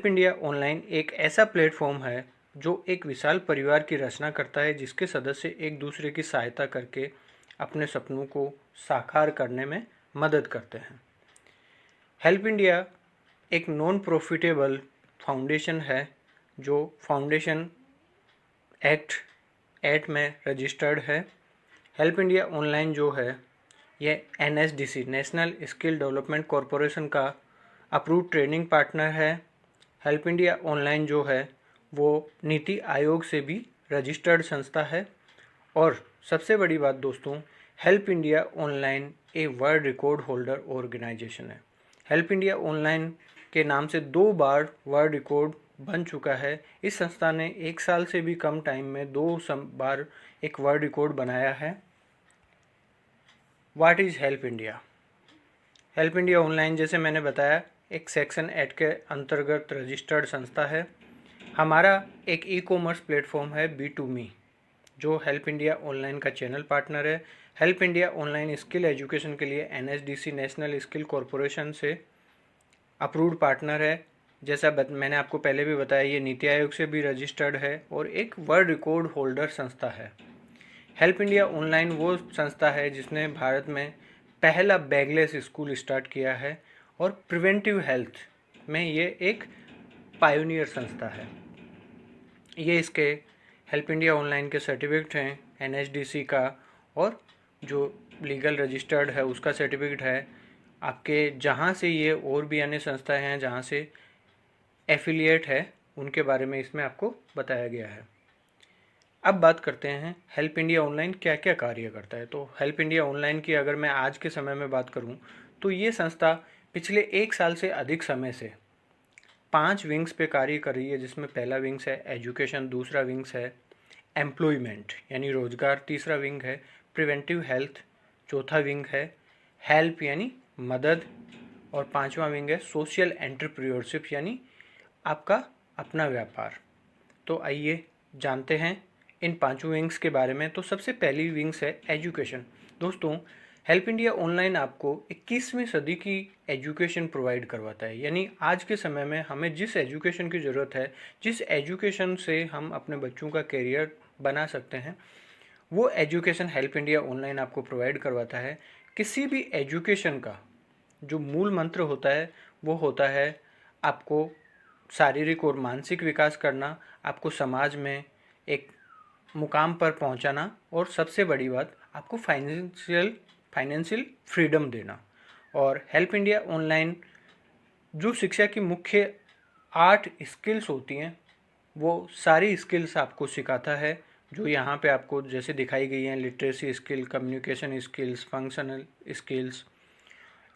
Help India online एक ऐसा platform है जो एक विशाल परिवार की रचना करता है, जिसके सदस्य एक दूसरे की सहायता करके अपने सपनों को साकार करने में मदद करते हैं। हेल्प इंडिया एक नॉन प्रॉफिटेबल फाउंडेशन है जो फाउंडेशन एक्ट 8 में रजिस्टर्ड है। हेल्प इंडिया ऑनलाइन जो है ये NSDC national skill development corporation का अप्रूव्ड ट्रेनिंग पार्टनर है। हेल्प इंडिया ऑनलाइन जो है वो नीति आयोग से भी रजिस्टर्ड संस्था है। और सबसे बड़ी बात दोस्तों, help India online a world record holder organisation है। हेल्प इंडिया ऑनलाइन के नाम से 2 बार वर्ल्ड रिकॉर्ड बन चुका है। इस संस्था ने 1 साल से भी कम टाइम में 2 बार एक वर्ल्ड रिकॉर्ड बनाया है। What is help India? Help India online जैसे मैंने बताया एक सेक्शन 8 के अंतर्गत रजिस्टर्ड संस्था है। हमारा एक ई-कॉमर्स प्लेटफॉर्म है B2Me जो हेल्प इंडिया ऑनलाइन का चैनल पार्टनर है। Help India online skill education के लिए NSDC नेशनल स्किल कॉरपोरेशन से अप्रूव्ड पार्टनर है। जैसा मैंने आपको पहले भी बताया, ये नीति आयोग से भी रजिस्टर्ड है और एक वर्ल्ड रिकॉर्ड होल्डर संस्था है। हेल्प इंडिया ऑनलाइन वो संस्था है जिसने भारत में पहला बैगलेस स्कूल स्टार्ट किया है और प्रिवेंटिव हेल्थ में ये एक पायोनियर संस्था है। ये इसके हेल्प इंडिया ऑनलाइन के सर्टिफिकेट हैं NSDC का, और जो लीगल रजिस्टर्ड है उसका सर्टिफिकेट है। आपके जहाँ से ये और भी अन्य संस्थाएं हैं जहाँ से एफिलिएट है उनके बारे में इसमें आपको बताया गया है। अब बात करते हैं हेल्प इंडिया ऑनलाइन क्या क्या कार्य करता है। तो हेल्प इंडिया ऑनलाइन की अगर मैं आज के समय में बात करूं तो ये संस्था पिछले 1 साल से अधिक समय से 5 विंग्स पे कार्य कर रही है, जिसमें पहला विंग्स है एजुकेशन, दूसरा विंग्स है एम्प्लॉयमेंट यानी रोजगार, तीसरा विंग है प्रिवेंटिव हेल्थ, चौथा विंग है हेल्प यानी मदद, और 5वां विंग है सोशल एंटरप्रेन्योरशिप यानी आपका अपना व्यापार। तो आइए जानते हैं इन 5 विंग्स के बारे में। तो सबसे पहली विंग्स है एजुकेशन। दोस्तों, हेल्प इंडिया ऑनलाइन आपको 21वीं सदी की एजुकेशन प्रोवाइड करवाता है, यानी आज के समय में हमें जिस एजुकेशन की ज़रूरत है, जिस एजुकेशन से हम अपने बच्चों का करियर बना सकते हैं, वो एजुकेशन हेल्प इंडिया ऑनलाइन आपको प्रोवाइड करवाता है। किसी भी एजुकेशन का जो मूल मंत्र होता है वो होता है आपको शारीरिक और मानसिक विकास करना, आपको समाज में एक मुकाम पर पहुंचाना, और सबसे बड़ी बात आपको फाइनेंशियल फ्रीडम देना। और हेल्प इंडिया ऑनलाइन जो शिक्षा की मुख्य 8 स्किल्स होती हैं वो सारी स्किल्स आपको सिखाता है, जो यहाँ पे आपको जैसे दिखाई गई हैं, literacy skill, communication skills, functional skills.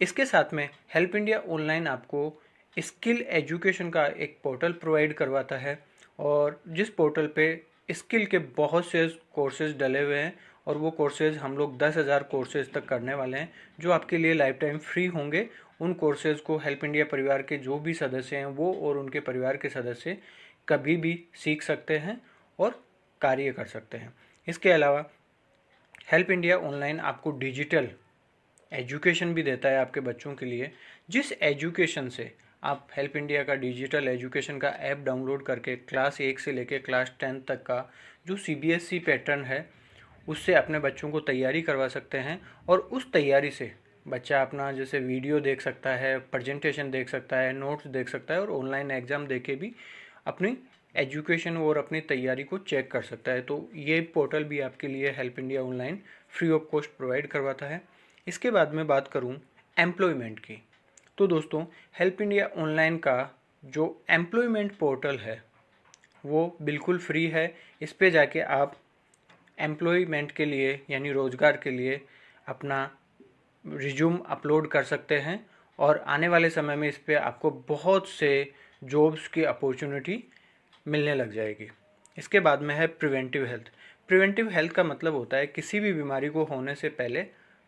इसके साथ में हेल्प इंडिया ऑनलाइन आपको स्किल एजुकेशन का एक पोर्टल प्रोवाइड करवाता है, और जिस पोर्टल पे स्किल के बहुत से कोर्सेज डले हुए हैं, और वो कोर्सेज हम लोग 10,000 कोर्सेज तक करने वाले हैं जो आपके लिए लाइफ टाइम फ्री होंगे। उन कोर्सेज को हेल्प इंडिया परिवार के जो भी सदस्य हैं वो और उनके परिवार के सदस्य कभी भी सीख सकते हैं और कार्य कर सकते हैं। इसके अलावा हेल्प इंडिया ऑनलाइन आपको डिजिटल एजुकेशन भी देता है आपके बच्चों के लिए, जिस एजुकेशन से आप हेल्प इंडिया का डिजिटल एजुकेशन का ऐप डाउनलोड करके क्लास 1 से लेकर क्लास 10 तक का जो CBSE पैटर्न है उससे अपने बच्चों को तैयारी करवा सकते हैं। और उस तैयारी से बच्चा अपना जैसे वीडियो देख सकता है, प्रेजेंटेशन देख सकता है, नोट्स देख सकता है, और ऑनलाइन एग्ज़ाम दे के भी अपनी एजुकेशन और अपनी तैयारी को चेक कर सकता है। तो ये पोर्टल भी आपके लिए help India online free of cost provide करवाता है। इसके बाद में बात करूं एम्प्लॉयमेंट की, तो दोस्तों हेल्प इंडिया ऑनलाइन का जो एम्प्लॉयमेंट पोर्टल है वो बिल्कुल फ्री है। इस पे जाके आप एम्प्लॉयमेंट के लिए यानी रोज़गार के लिए अपना रिज्यूम अपलोड कर सकते हैं, और आने वाले समय में इस पे आपको बहुत से जॉब्स की अपॉर्चुनिटी मिलने लग जाएगी। इसके बाद में है प्रिवेंटिव हेल्थ। प्रिवेंटिव हेल्थ का मतलब होता है किसी भी बीमारी को होने से पहले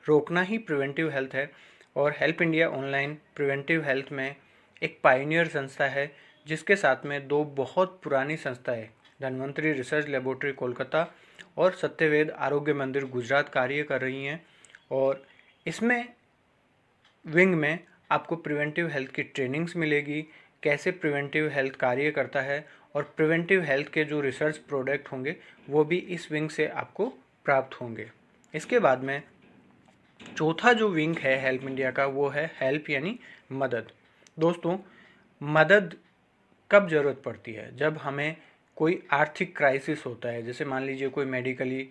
रोकना ही प्रिवेंटिव हेल्थ है। और help India online preventive health में एक पायनियर संस्था है, जिसके साथ में 2 बहुत पुरानी संस्थाएं धन्वंतरी रिसर्च लेबोरेटरी कोलकाता और सत्यवेद आरोग्य मंदिर गुजरात कार्य कर रही हैं। और इसमें विंग में आपको प्रिवेंटिव हेल्थ की ट्रेनिंग्स मिलेगी, कैसे प्रिवेंटिव हेल्थ कार्य करता है और प्रिवेंटिव हेल्थ के जो रिसर्च प्रोडक्ट होंगे वो भी इस विंग से आपको प्राप्त होंगे। इसके बाद में चौथा जो विंग है हेल्प इंडिया का वो है हेल्प यानी मदद। दोस्तों, मदद कब ज़रूरत पड़ती है? जब हमें कोई आर्थिक क्राइसिस होता है, जैसे मान लीजिए कोई मेडिकली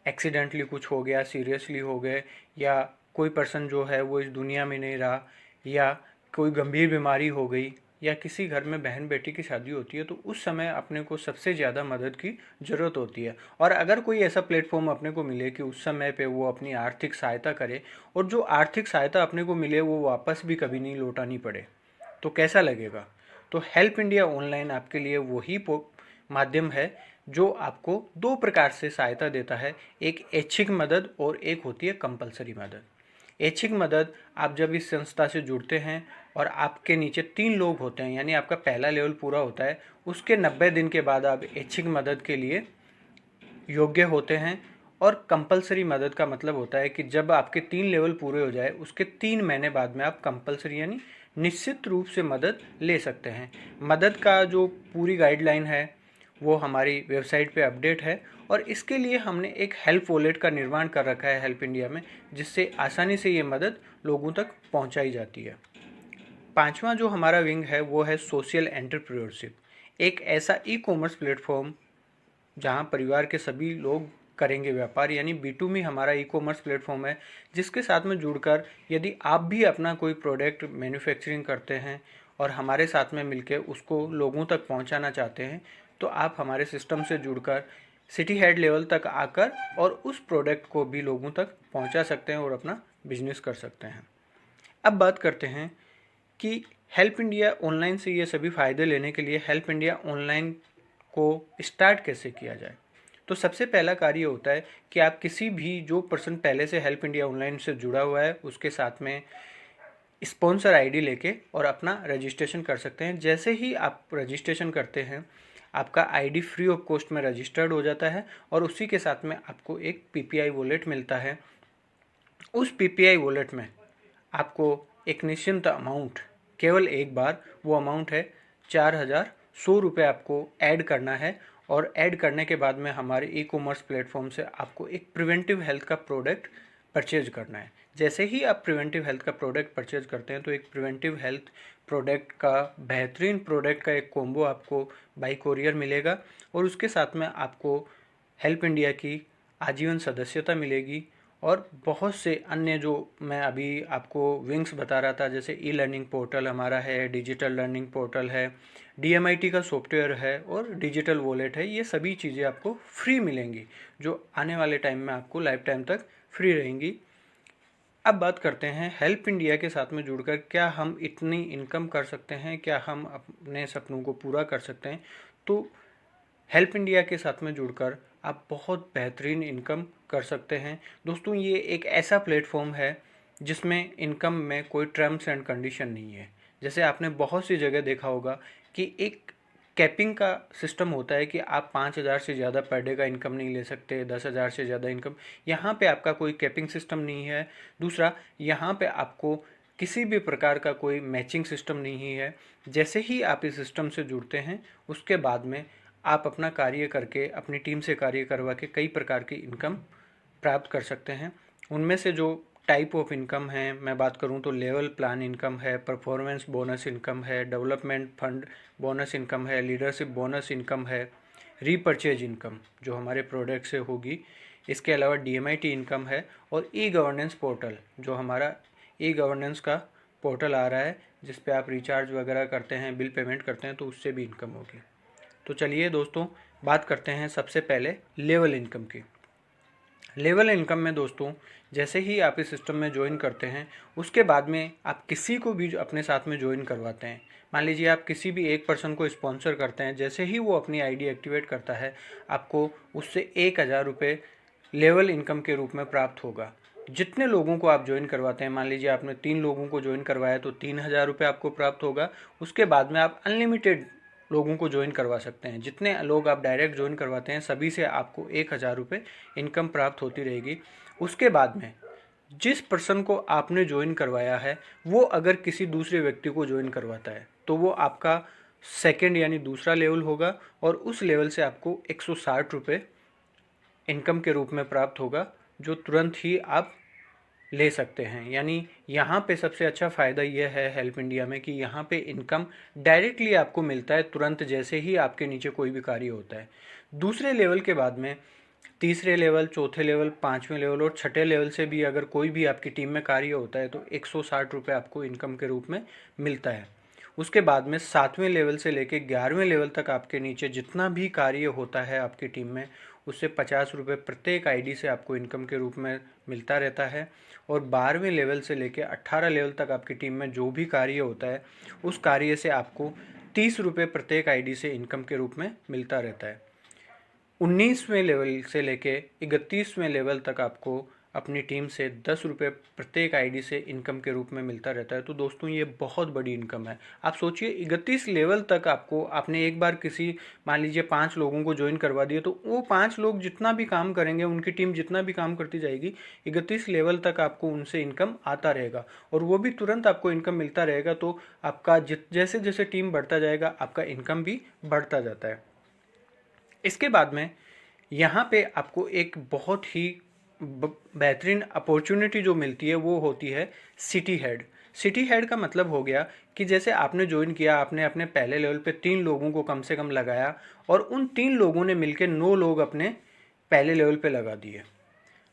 एक्सीडेंटली कुछ हो गया, सीरियसली हो गए, या कोई पर्सन जो है वो इस दुनिया में नहीं रहा, या कोई गंभीर बीमारी हो गई, या किसी घर में बहन बेटी की शादी होती है, तो उस समय अपने को सबसे ज़्यादा मदद की ज़रूरत होती है। और अगर कोई ऐसा प्लेटफॉर्म अपने को मिले कि उस समय पे वो अपनी आर्थिक सहायता करे और जो आर्थिक सहायता अपने को मिले वो वापस भी कभी नहीं लौटानी पड़े, तो कैसा लगेगा? तो हेल्प इंडिया ऑनलाइन आपके लिए वही माध्यम है जो आपको दो प्रकार से सहायता देता है, एक ऐच्छिक मदद और एक होती है कंपलसरी मदद। ऐच्छिक मदद, आप जब इस संस्था से जुड़ते हैं और आपके नीचे 3 लोग होते हैं, यानी आपका पहला लेवल पूरा होता है, उसके 90 दिन के बाद आप ऐच्छिक मदद के लिए योग्य होते हैं। और कंपलसरी मदद का मतलब होता है कि जब आपके 3 लेवल पूरे हो जाए उसके 3 महीने बाद में आप कंपलसरी यानी निश्चित रूप से मदद ले सकते हैं। मदद का जो पूरी गाइडलाइन है वो हमारी वेबसाइट पे अपडेट है और इसके लिए हमने एक हेल्प वॉलेट का निर्माण कर रखा है हेल्प इंडिया में, जिससे आसानी से ये मदद लोगों तक पहुंचाई जाती है। पांचवा जो हमारा विंग है वो है सोशल एंटरप्रेन्योरशिप, एक ऐसा ई कॉमर्स प्लेटफॉर्म जहां परिवार के सभी लोग करेंगे व्यापार, यानी B2B हमारा ई कॉमर्स प्लेटफॉर्म है, जिसके साथ में जुड़कर यदि आप भी अपना कोई प्रोडक्ट मैन्युफैक्चरिंग करते हैं और हमारे साथ में मिलकर उसको लोगों तक पहुंचाना चाहते हैं, तो आप हमारे सिस्टम से जुड़कर सिटी हेड लेवल तक आकर और उस प्रोडक्ट को भी लोगों तक पहुंचा सकते हैं और अपना बिजनेस कर सकते हैं। अब बात करते हैं कि हेल्प इंडिया ऑनलाइन से ये सभी फ़ायदे लेने के लिए हेल्प इंडिया ऑनलाइन को स्टार्ट कैसे किया जाए। तो सबसे पहला कार्य होता है कि आप किसी भी जो पर्सन पहले से हेल्प इंडिया ऑनलाइन से जुड़ा हुआ है उसके साथ में स्पॉन्सर आईडी लेके और अपना रजिस्ट्रेशन कर सकते हैं। जैसे ही आप रजिस्ट्रेशन करते हैं आपका आईडी फ्री ऑफ कॉस्ट में रजिस्टर्ड हो जाता है और उसी के साथ में आपको एक PPI वॉलेट मिलता है। उस PPI वॉलेट में आपको एक निश्चित अमाउंट, केवल एक बार वो अमाउंट है 4100 रुपये आपको ऐड करना है और ऐड करने के बाद में हमारे ई कॉमर्स प्लेटफॉर्म से आपको एक प्रिवेंटिव हेल्थ का प्रोडक्ट परचेज करना है। जैसे ही आप प्रिवेंटिव हेल्थ का प्रोडक्ट परचेज करते हैं तो एक प्रिवेंटिव हेल्थ प्रोडक्ट का बेहतरीन प्रोडक्ट का एक कॉम्बो आपको बाई कोरियर मिलेगा और उसके साथ में आपको हेल्प इंडिया की आजीवन सदस्यता मिलेगी और बहुत से अन्य जो मैं अभी आपको विंग्स बता रहा था, जैसे ई लर्निंग पोर्टल हमारा है, डिजिटल लर्निंग पोर्टल है, DMIT का सॉफ्टवेयर है और डिजिटल वॉलेट है, ये सभी चीज़ें आपको फ्री मिलेंगी जो आने वाले टाइम में आपको लाइफ टाइम तक फ्री रहेंगी। अब बात करते हैं हेल्प इंडिया के साथ में जुड़कर क्या हम इतनी इनकम कर सकते हैं, क्या हम अपने सपनों को पूरा कर सकते हैं। तो हेल्प इंडिया के साथ में जुड़कर आप बहुत बेहतरीन इनकम कर सकते हैं। दोस्तों, ये एक ऐसा प्लेटफॉर्म है जिसमें इनकम में कोई टर्म्स एंड कंडीशन नहीं है। जैसे आपने बहुत सी जगह देखा होगा कि एक कैपिंग का सिस्टम होता है कि आप 5000 से ज़्यादा पर डे का इनकम नहीं ले सकते, 10,000 से ज़्यादा इनकम। यहाँ पे आपका कोई कैपिंग सिस्टम नहीं है। दूसरा, यहाँ पे आपको किसी भी प्रकार का कोई मैचिंग सिस्टम नहीं है। जैसे ही आप इस सिस्टम से जुड़ते हैं उसके बाद में आप अपना कार्य करके, अपनी टीम से कार्य करवा के कई प्रकार की इनकम प्राप्त कर सकते हैं। उनमें से जो टाइप ऑफ इनकम है मैं बात करूं तो लेवल प्लान इनकम है, परफॉर्मेंस बोनस इनकम है, डेवलपमेंट फंड बोनस इनकम है, लीडरशिप बोनस इनकम है, रीपर्चेज इनकम जो हमारे प्रोडक्ट से होगी, इसके अलावा DMIT इनकम है और ई गवर्नेंस पोर्टल जो हमारा ई गवर्नेंस का पोर्टल आ रहा है जिस पे आप रिचार्ज वगैरह करते हैं, बिल पेमेंट करते हैं, तो उससे भी इनकम होगी। तो चलिए दोस्तों, बात करते हैं सबसे पहले लेवल इनकम की। लेवल इनकम में दोस्तों, जैसे ही आप इस सिस्टम में ज्वाइन करते हैं उसके बाद में आप किसी को भी अपने साथ में ज्वाइन करवाते हैं। मान लीजिए आप किसी भी एक पर्सन को स्पॉन्सर करते हैं, जैसे ही वो अपनी आईडी एक्टिवेट करता है आपको उससे 1000 रुपये लेवल इनकम के रूप में प्राप्त होगा। जितने लोगों को आप ज्वाइन करवाते हैं, मान लीजिए आपने 3 लोगों को ज्वाइन करवाया तो 3000 रुपये आपको प्राप्त होगा। उसके बाद में आप अनलिमिटेड लोगों को ज्वाइन करवा सकते हैं। जितने लोग आप डायरेक्ट ज्वाइन करवाते हैं सभी से आपको 1000 रुपये इनकम प्राप्त होती रहेगी। उसके बाद में जिस पर्सन को आपने ज्वाइन करवाया है वो अगर किसी दूसरे व्यक्ति को ज्वाइन करवाता है तो वो आपका सेकंड यानी दूसरा लेवल होगा और उस लेवल से आपको 160 रुपये इनकम के रूप में प्राप्त होगा, जो तुरंत ही आप ले सकते हैं। यानी यहाँ पे सबसे अच्छा फ़ायदा यह है हेल्प इंडिया में कि यहाँ पे इनकम डायरेक्टली आपको मिलता है तुरंत, जैसे ही आपके नीचे कोई भी कार्य होता है। दूसरे लेवल के बाद में तीसरे लेवल, चौथे लेवल, पाँचवें लेवल और छठे लेवल से भी अगर कोई भी आपकी टीम में कार्य होता है तो 160 रुपये आपको इनकम के रूप में मिलता है। उसके बाद में 7वें लेवल से लेकर 11वें लेवल तक आपके नीचे जितना भी कार्य होता है आपकी टीम में, उससे 50 रुपये प्रत्येक आईडी से आपको इनकम के रूप में मिलता रहता है। और 12वें लेवल से लेकर 18 लेवल तक आपकी टीम में जो भी कार्य होता है उस कार्य से आपको 30 रुपये प्रत्येक आईडी से इनकम के रूप में मिलता रहता है। 19वें लेवल से लेके 31वें लेवल तक आपको अपनी टीम से 10 रुपये प्रत्येक आईडी से इनकम के रूप में मिलता रहता है। तो दोस्तों ये बहुत बड़ी इनकम है। आप सोचिए 31 लेवल तक आपने एक बार किसी, मान लीजिए 5 लोगों को ज्वाइन करवा दिया, तो वो 5 लोग जितना भी काम करेंगे, उनकी टीम जितना भी काम करती जाएगी, 31 लेवल तक आपको उनसे इनकम आता रहेगा और वो भी तुरंत आपको इनकम मिलता रहेगा। तो आपका जैसे जैसे टीम बढ़ता जाएगा आपका इनकम भी बढ़ता जाता है। इसके बाद में यहाँ पे आपको एक बहुत ही बेहतरीन अपॉर्चुनिटी जो मिलती है वो होती है सिटी हेड। सिटी हेड का मतलब हो गया कि जैसे आपने ज्वाइन किया, आपने अपने पहले लेवल पे 3 लोगों को कम से कम लगाया और उन 3 लोगों ने मिलकर 9 लोग अपने पहले लेवल पे लगा दिए,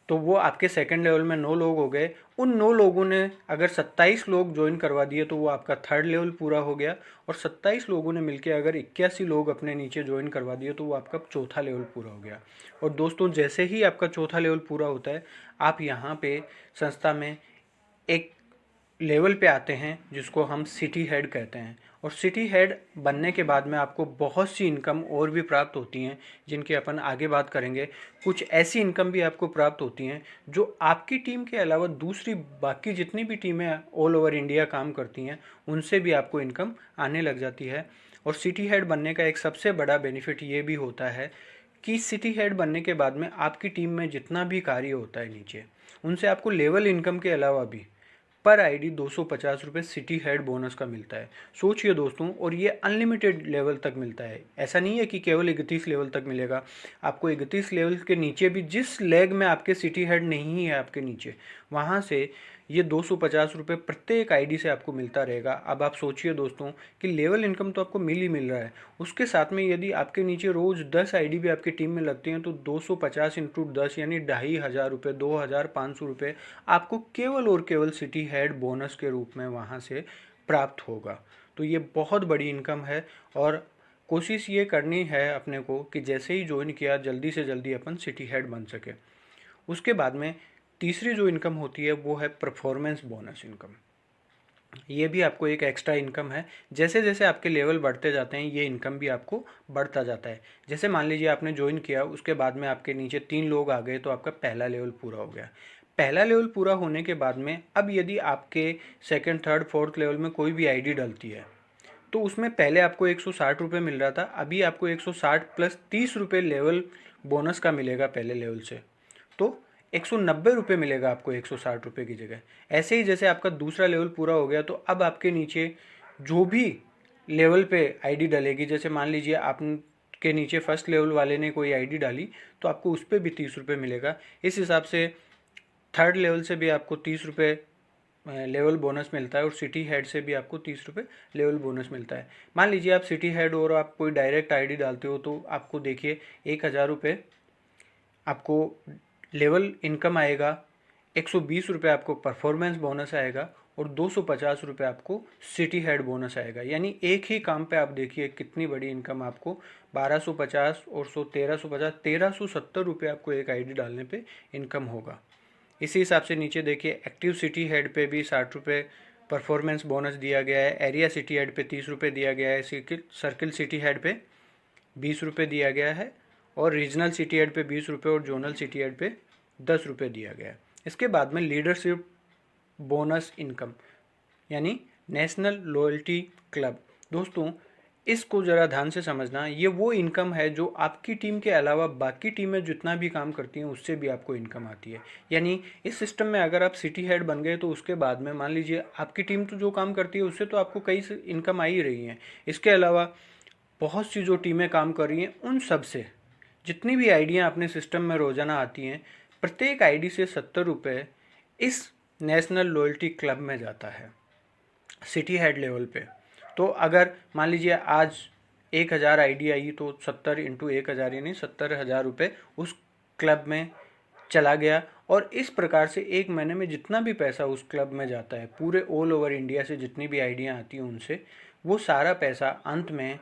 तो वो आपके सेकंड लेवल में 9 लोग हो गए। उन 9 लोगों ने अगर 27 लोग ज्वाइन करवा दिए तो वो आपका थर्ड लेवल पूरा हो गया। और 27 लोगों ने मिलकर अगर 81 लोग अपने नीचे ज्वाइन करवा दिए तो वो आपका चौथा लेवल पूरा हो गया। और दोस्तों जैसे ही आपका चौथा लेवल पूरा होता है, आप यहाँ पे संस्था में एक लेवल पे आते हैं जिसको हम सिटी हेड कहते हैं। और सिटी हेड बनने के बाद में आपको बहुत सी इनकम और भी प्राप्त होती हैं, जिनकी अपन आगे बात करेंगे। कुछ ऐसी इनकम भी आपको प्राप्त होती हैं जो आपकी टीम के अलावा दूसरी बाकी जितनी भी टीमें ऑल ओवर इंडिया काम करती हैं उनसे भी आपको इनकम आने लग जाती है। और सिटी हेड बनने का एक सबसे बड़ा बेनिफिट ये भी होता है कि सिटी हेड बनने के बाद में आपकी टीम में जितना भी कार्य होता है नीचे, उनसे आपको लेवल इनकम के अलावा भी पर आईडी 250 रुपये सिटी हेड बोनस का मिलता है। सोचिए दोस्तों, और ये अनलिमिटेड लेवल तक मिलता है। ऐसा नहीं है कि केवल 31 लेवल तक मिलेगा, आपको 31 लेवल के नीचे भी जिस लेग में आपके सिटी हेड नहीं है आपके नीचे, वहाँ से ये 250 रुपये प्रत्येक आईडी से आपको मिलता रहेगा। अब आप सोचिए दोस्तों कि लेवल इनकम तो आपको मिल ही मिल रहा है, उसके साथ में यदि आपके नीचे रोज़ 10 आईडी भी आपकी टीम में लगती हैं तो 250 इंटू 10 यानी 2500 रुपये, 2500 रुपये आपको केवल और केवल सिटी हेड बोनस के रूप में वहाँ से प्राप्त होगा। तो ये बहुत बड़ी इनकम है और कोशिश ये करनी है अपने को कि जैसे ही ज्वाइन किया जल्दी से जल्दी अपन सिटी हेड बन सके। उसके बाद में तीसरी जो इनकम होती है वो है परफॉर्मेंस बोनस इनकम। ये भी आपको एक एक्स्ट्रा इनकम है। जैसे जैसे आपके लेवल बढ़ते जाते हैं ये इनकम भी आपको बढ़ता जाता है। जैसे मान लीजिए आपने ज्वाइन किया, उसके बाद में आपके नीचे 3 लोग आ गए तो आपका पहला लेवल पूरा हो गया। पहला लेवल पूरा होने के बाद में अब यदि आपके सेकंड, थर्ड, फोर्थ लेवल में कोई भी आईडी डलती है तो उसमें पहले आपको 160 रुपये मिल रहा था, अभी आपको 160 प्लस 30 रुपये लेवल बोनस का मिलेगा पहले लेवल से, तो 190 रुपये मिलेगा आपको 160 रुपये की जगह। ऐसे ही जैसे आपका दूसरा लेवल पूरा हो गया तो अब आपके नीचे जो भी लेवल पे आईडी डलेगी, जैसे मान लीजिए आपके नीचे फर्स्ट लेवल वाले ने कोई आईडी डाली तो आपको उस पर भी 30 रुपये मिलेगा। इस हिसाब से थर्ड लेवल से भी आपको 30 रुपये लेवल बोनस मिलता है और सिटी हेड से भी आपको 30 रुपये लेवल बोनस मिलता है। मान लीजिए आप सिटी हेड और आप कोई डायरेक्ट आईडी डालते हो तो आपको देखिए 1000 रुपये आपको लेवल इनकम आएगा, 120 रुपये आपको परफॉर्मेंस बोनस आएगा और 250 रुपये आपको सिटी हेड बोनस आएगा। यानी एक ही काम पे आप देखिए कितनी बड़ी इनकम आपको 1250 और 1350 1370 रुपये आपको एक आईडी डालने पे इनकम होगा। इसी हिसाब से नीचे देखिए एक्टिव सिटी हेड पे भी 60 रुपये परफॉर्मेंस बोनस दिया गया है, एरिया सिटी हेड पे 30 रुपये दिया गया है, सर्किल सिटी हेड पे 20 रुपये दिया गया है और रीजनल सिटी हेड पे 20 रुपये और जोनल सिटी हेड पे 10 रुपये दिया गया है। इसके बाद में लीडरशिप बोनस इनकम यानी नेशनल लॉयल्टी क्लब। दोस्तों इसको ज़रा ध्यान से समझना। ये वो इनकम है जो आपकी टीम के अलावा बाकी टीमें जितना भी काम करती हैं उससे भी आपको इनकम आती है। यानी इस सिस्टम में अगर आप सिटी हेड बन गए तो उसके बाद में मान लीजिए आपकी टीम तो जो काम करती है उससे तो आपको कई इनकम आ ही रही हैं। इसके अलावा बहुत सी जो टीमें काम कर रही हैं उन सब से जितनी भी आईडियाँ अपने सिस्टम में रोज़ाना आती हैं, प्रत्येक आईडी से 70 रुपये इस नेशनल लॉयल्टी क्लब में जाता है सिटी हेड लेवल पे। तो अगर मान लीजिए आज 1000 आईडी आई तो 70 इंटू 1000 यानी 70,000 रुपये उस क्लब में चला गया। और इस प्रकार से एक महीने में जितना भी पैसा उस क्लब में जाता है, पूरे ऑल ओवर इंडिया से जितनी भी आइडियाँ आती हैं उनसे, वो सारा पैसा अंत में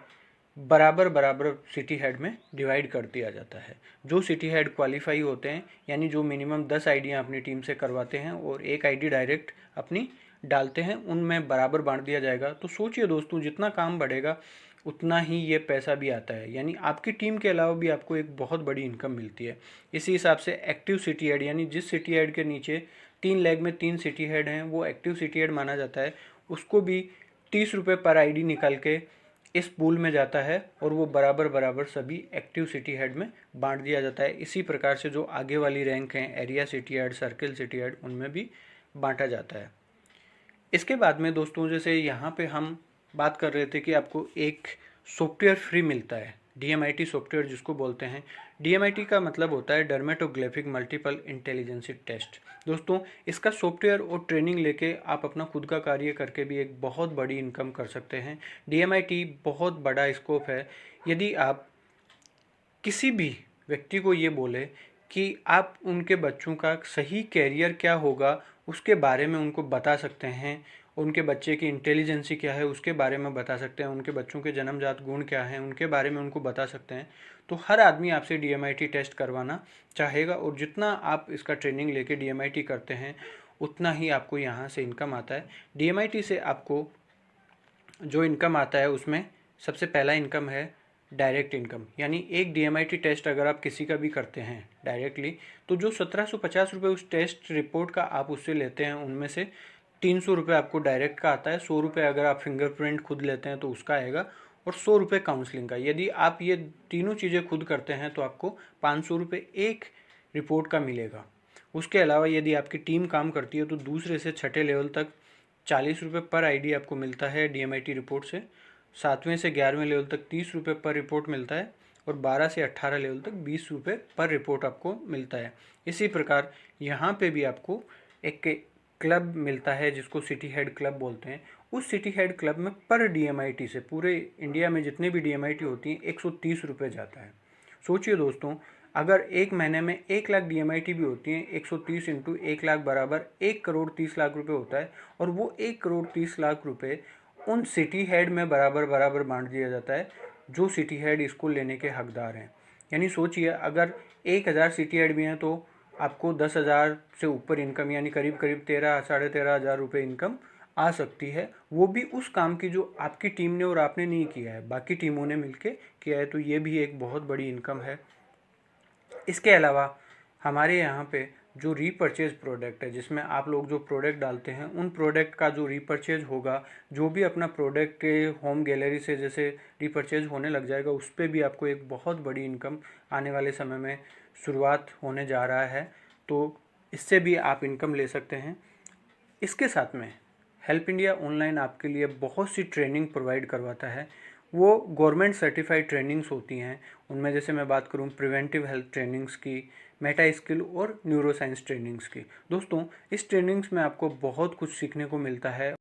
बराबर बराबर सिटी हेड में डिवाइड कर दिया जाता है। जो सिटी हेड क्वालिफाई होते हैं, यानी जो मिनिमम 10 आइडियाँ अपनी टीम से करवाते हैं और एक आईडी डायरेक्ट अपनी डालते हैं, उनमें बराबर बांट दिया जाएगा। तो सोचिए दोस्तों, जितना काम बढ़ेगा उतना ही ये पैसा भी आता है, यानी आपकी टीम के अलावा भी आपको एक बहुत बड़ी इनकम मिलती है। इसी हिसाब से एक्टिव सिटी हेड, यानी जिस सिटी हेड के नीचे 3 लेग में 3 सिटी हेड हैं वो एक्टिव सिटी हेड माना जाता है। उसको भी 30 रुपये पर आईडी निकाल के इस पूल में जाता है और वो बराबर बराबर सभी एक्टिव सिटी हेड में बांट दिया जाता है। इसी प्रकार से जो आगे वाली रैंक हैं, area city head, circle city head, उनमें भी बांटा जाता है। इसके बाद में दोस्तों, जैसे यहाँ पे हम बात कर रहे थे कि आपको एक सॉफ्टवेयर फ्री मिलता है, DMIT सॉफ्टवेयर जिसको बोलते हैं। DMIT का मतलब होता है डर्मेटोग्राफिक मल्टीपल इंटेलिजेंसी टेस्ट। दोस्तों, इसका सॉफ्टवेयर और ट्रेनिंग लेके आप अपना खुद का कार्य करके भी एक बहुत बड़ी इनकम कर सकते हैं। DMIT बहुत बड़ा स्कोप है। यदि आप किसी भी व्यक्ति को ये बोले कि आप उनके बच्चों का सही कैरियर क्या होगा उसके बारे में उनको बता सकते हैं, उनके बच्चे की इंटेलिजेंसी क्या है उसके बारे में बता सकते हैं, उनके बच्चों के जन्मजात गुण क्या हैं उनके बारे में उनको बता सकते हैं, तो हर आदमी आपसे DMIT टेस्ट करवाना चाहेगा। और जितना आप इसका ट्रेनिंग लेके DMIT करते हैं उतना ही आपको यहाँ से इनकम आता है। DMIT से आपको जो इनकम आता है उसमें सबसे पहला इनकम है डायरेक्ट इनकम। यानी एक DMIT टेस्ट अगर आप किसी का भी करते हैं डायरेक्टली, तो जो 1750 रुपये उस टेस्ट रिपोर्ट का आप उससे लेते हैं, उनमें से 300 रुपये आपको डायरेक्ट का आता है। 100 रुपये अगर आप फिंगरप्रिंट खुद लेते हैं तो उसका आएगा, और 100 रुपये काउंसलिंग का। यदि आप ये तीनों चीज़ें खुद करते हैं तो आपको 500 रुपये एक रिपोर्ट का मिलेगा। उसके अलावा यदि आपकी टीम काम करती है तो दूसरे से छठे लेवल तक 40 रुपये पर आईडी आपको मिलता है DMIT रिपोर्ट से। 7वें से 11वें लेवल तक 30 रुपये पर रिपोर्ट मिलता है, और 12 से 18 लेवल तक 20 रुपये पर रिपोर्ट आपको मिलता है। इसी प्रकार यहाँ पे भी आपको एक क्लब मिलता है जिसको सिटी हेड क्लब बोलते हैं। उस सिटी हेड क्लब में पर DMIT से पूरे इंडिया में जितने भी DMIT होती हैं 130 रुपये जाता है। सोचिए दोस्तों, अगर एक महीने में 1 लाख DMIT भी होती हैं, 130 इंटू 1 लाख बराबर 1 करोड़ 30 लाख रुपये होता है, और वो 1 करोड़ 30 लाख रुपये उन सिटी हेड में बराबर बराबर बांट दिया जाता है जो सिटी हेड इसको लेने के हकदार हैं। यानी सोचिए, अगर 1000 सिटी हेड भी हैं तो आपको 10,000 से ऊपर इनकम, यानी करीब करीब 13 साढ़े 13,000 रुपये इनकम आ सकती है। वो भी उस काम की जो आपकी टीम ने और आपने नहीं किया है, बाकी टीमों ने मिलके किया है। तो ये भी एक बहुत बड़ी इनकम है। इसके अलावा हमारे यहाँ पे जो रीपरचेज प्रोडक्ट है, जिसमें आप लोग जो प्रोडक्ट डालते हैं उन प्रोडक्ट का जो रीपरचेज होगा, जो भी अपना प्रोडक्ट के होम गैलरी से जैसे रीपरचेज होने लग जाएगा, उस पर भी आपको एक बहुत बड़ी इनकम आने वाले समय में शुरुआत होने जा रहा है। तो इससे भी आप इनकम ले सकते हैं। इसके साथ में हेल्प इंडिया ऑनलाइन आपके लिए बहुत सी ट्रेनिंग प्रोवाइड करवाता है। वो गवर्नमेंट सर्टिफाइड ट्रेनिंग्स होती हैं। उनमें जैसे मैं बात करूं प्रिवेंटिव हेल्थ ट्रेनिंग्स की, मेटा स्किल और न्यूरो साइंस ट्रेनिंग्स की। दोस्तों, इस ट्रेनिंग्स में आपको बहुत कुछ सीखने को मिलता है।